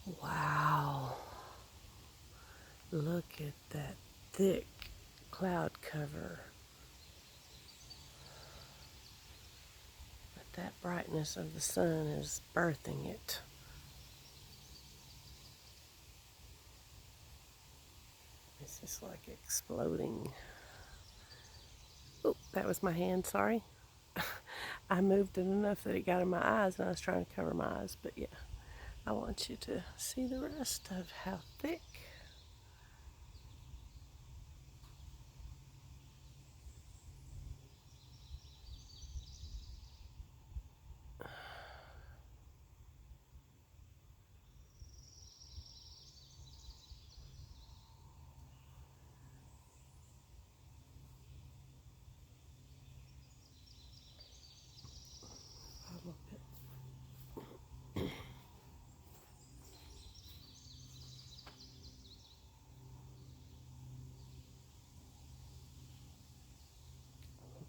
Wow. Look at that thick cloud cover. But that brightness of the sun is birthing it. It's just like exploding. Oh, that was my hand, sorry. I moved it enough that it got in my eyes and I was trying to cover my eyes. But yeah, I want you to see the rest of how thick.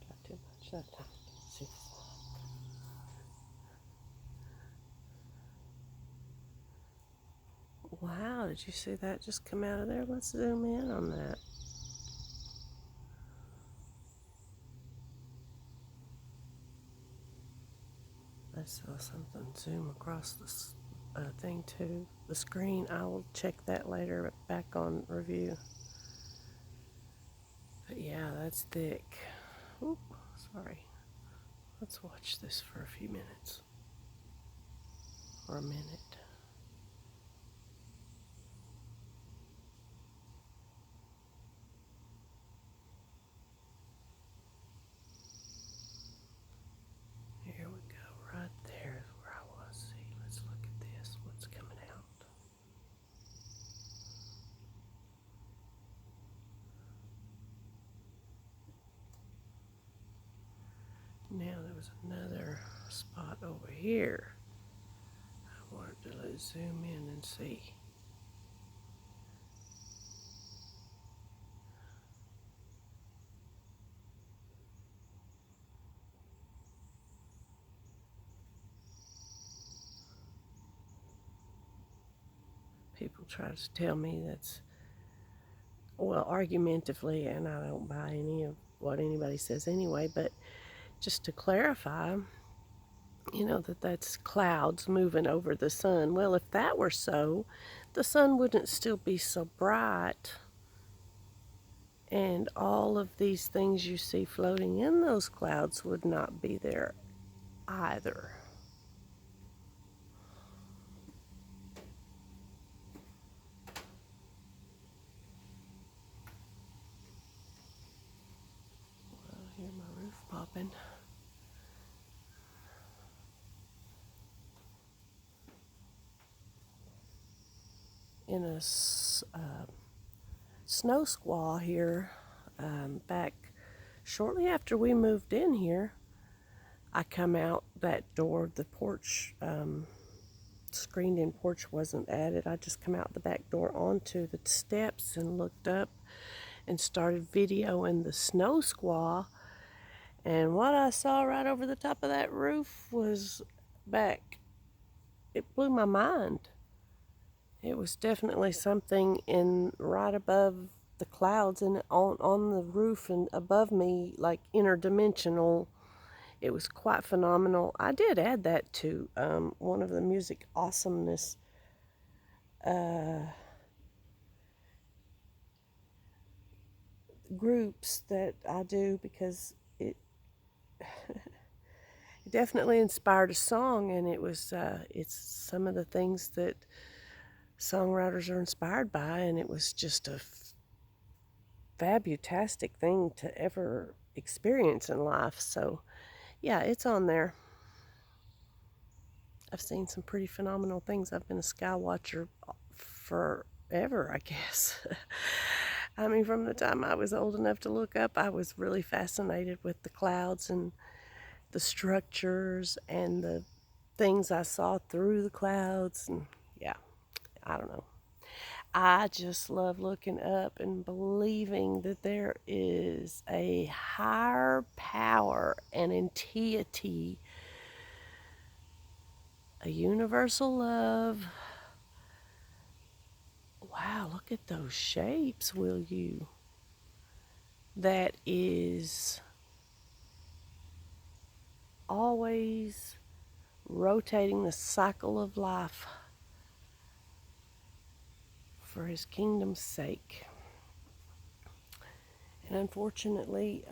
Not too much that time. See. Wow, did you see that just come out of there? Let's zoom in on that. I saw something zoom across this thing too. The screen, I will check that later back on review. But yeah, that's thick. Oop, sorry. Let's watch this for a few minutes. Or a minute. Here we go, right there is where I was. See, let's look at this, what's coming out. Now there was another spot over here. I wanted to zoom in and see. People try to tell me that's, well, argumentatively, and I don't buy any of what anybody says anyway, but just to clarify, that's clouds moving over the sun. Well, if that were so, the sun wouldn't still be so bright, and all of these things you see floating in those clouds would not be there either. Well, hear my roof popping. In a snow squall here, back shortly after we moved in here, I come out that door, the porch, screened in porch wasn't added. I just come out the back door onto the steps and looked up and started videoing the snow squall. And what I saw right over the top of that roof was it blew my mind. It was definitely something in right above the clouds and on the roof and above me, like interdimensional. It was quite phenomenal. I did add that to one of the music awesomeness groups that I do, because it definitely inspired a song, and it's some of the things that songwriters are inspired by, and it was just a fabutastic thing to ever experience in life. So yeah, it's on there. I've seen some pretty phenomenal things. I've been a SkyWatcher forever, I guess. I mean, from the time I was old enough to look up, I was really fascinated with the clouds and the structures and the things I saw through the clouds. And yeah, I don't know. I just love looking up and believing that there is a higher power and entity, a universal love Wow, look at those shapes, will you? That is always rotating the cycle of life for his kingdom's sake. And unfortunately,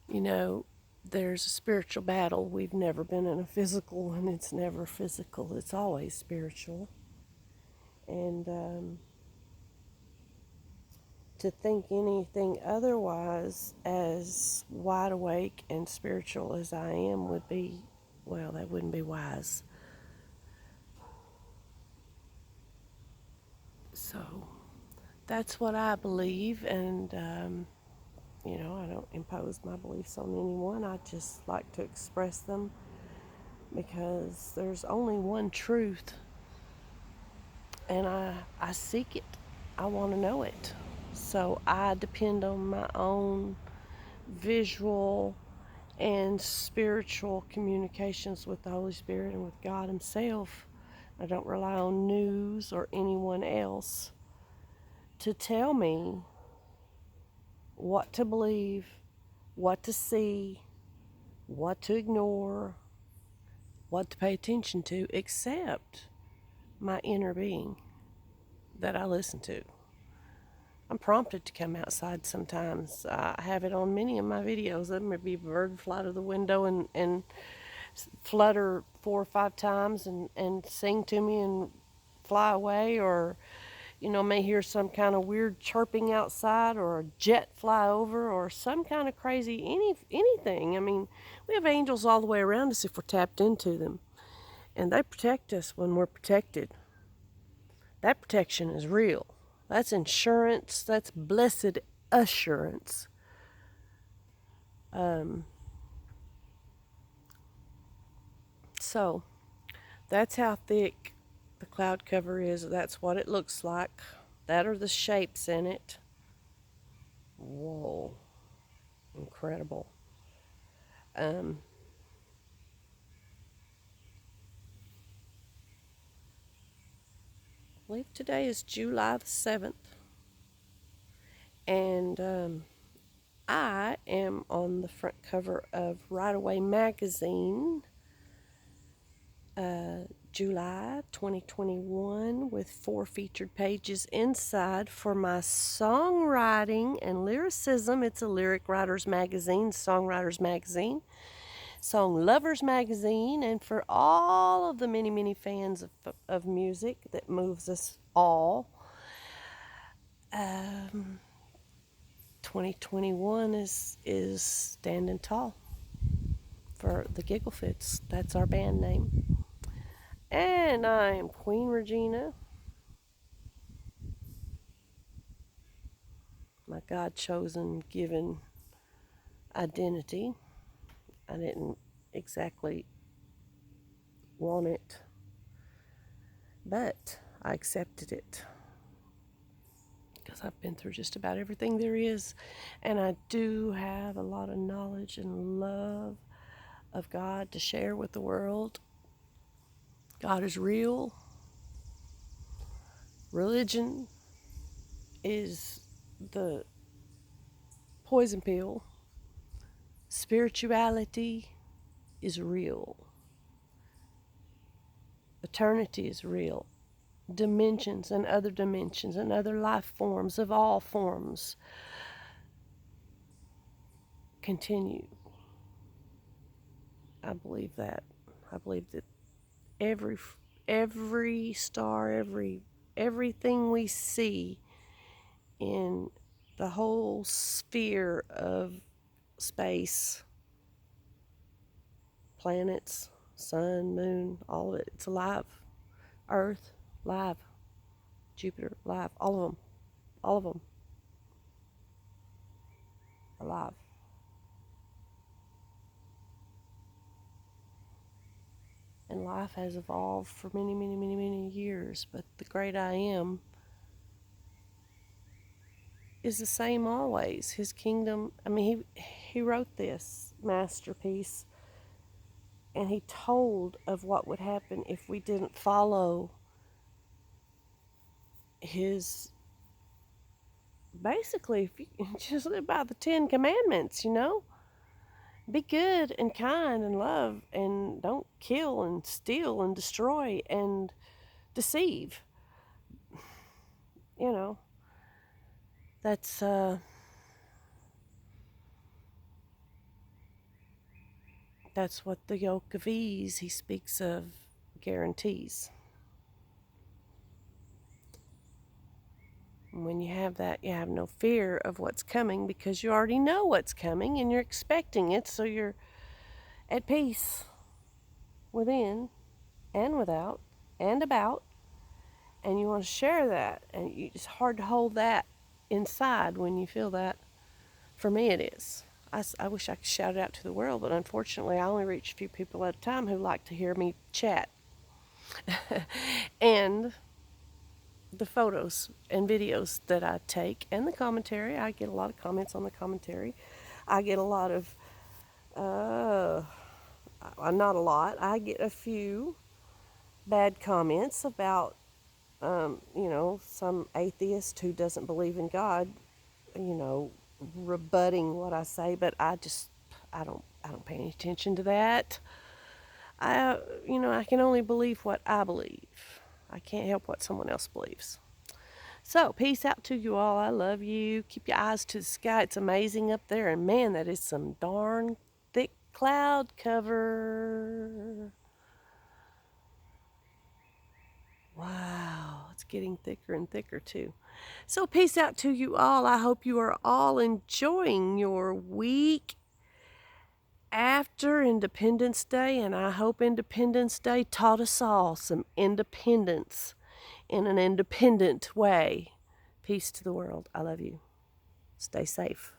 you know, there's a spiritual battle. We've never been in a physical, and it's never physical. It's always spiritual. And to think anything otherwise, as wide awake and spiritual as I am, would be, well, that wouldn't be wise. So that's what I believe, and I don't impose my beliefs on anyone. I just like to express them because there's only one truth, and I seek it. I want to know it. So I depend on my own visual and spiritual communications with the Holy Spirit and with God Himself. I don't rely on news or anyone else to tell me what to believe, what to see, what to ignore, what to pay attention to, except my inner being that I listen to. I'm prompted to come outside sometimes. I have it on many of my videos. There may be a bird fly to the window and flutter 4 or 5 times and sing to me and fly away, or may hear some kind of weird chirping outside, or a jet fly over, or some kind of crazy anything. I mean, we have angels all the way around us if we're tapped into them, and they protect us when we're protected. That protection is real. That's insurance. That's blessed assurance. So that's how thick the cloud cover is. That's what it looks like. That are the shapes in it. Whoa, incredible. I believe today is July the 7th. And I am on the front cover of Right Away magazine, July 2021, with 4 featured pages inside for my songwriting and lyricism. It's a lyric writers magazine, songwriters magazine, song lovers magazine, and for all of the many, many fans of music that moves us all. 2021 is standing tall for the Giggle Fits. That's our band name. And I am Queen Regina, my God-chosen, given identity. I didn't exactly want it, but I accepted it because I've been through just about everything there is, and I do have a lot of knowledge and love of God to share with the world. God is real. Religion is the poison pill. Spirituality is real. Eternity is real. Dimensions and other life forms of all forms continue. I believe that. I believe that every star, everything we see in the whole sphere of space, planets, sun, moon, all of it, it's alive. Earth, live. Jupiter, live. All of them alive. And life has evolved for many, many, many, many years, but the great I Am is the same always. His kingdom, I mean, he wrote this masterpiece, and he told of what would happen if we didn't follow his, basically, if you just live by the 10 Commandments, you know, be good and kind and love and don't kill and steal and destroy and deceive. You know, that's what the yoke of ease he speaks of guarantees. And when you have that, you have no fear of what's coming because you already know what's coming and you're expecting it, so you're at peace within and without and about, and you want to share that, and it's hard to hold that inside when you feel that. For me, it is. I wish I could shout it out to the world, but unfortunately, I only reach a few people at a time who like to hear me chat. And the photos and videos that I take and the commentary, I get a lot of comments on the commentary. I get a lot of, not a lot, I get a few bad comments about, some atheist who doesn't believe in God, rebutting what I say, but I don't pay any attention to that. I can only believe what I believe. I can't help what someone else believes. So, peace out to you all. I love you. Keep your eyes to the sky. It's amazing up there. And man, that is some darn thick cloud cover. Wow, it's getting thicker and thicker too. So, peace out to you all. I hope you are all enjoying your week after Independence Day. And I hope Independence Day taught us all some independence in an independent way. Peace to the world. I love you. Stay safe.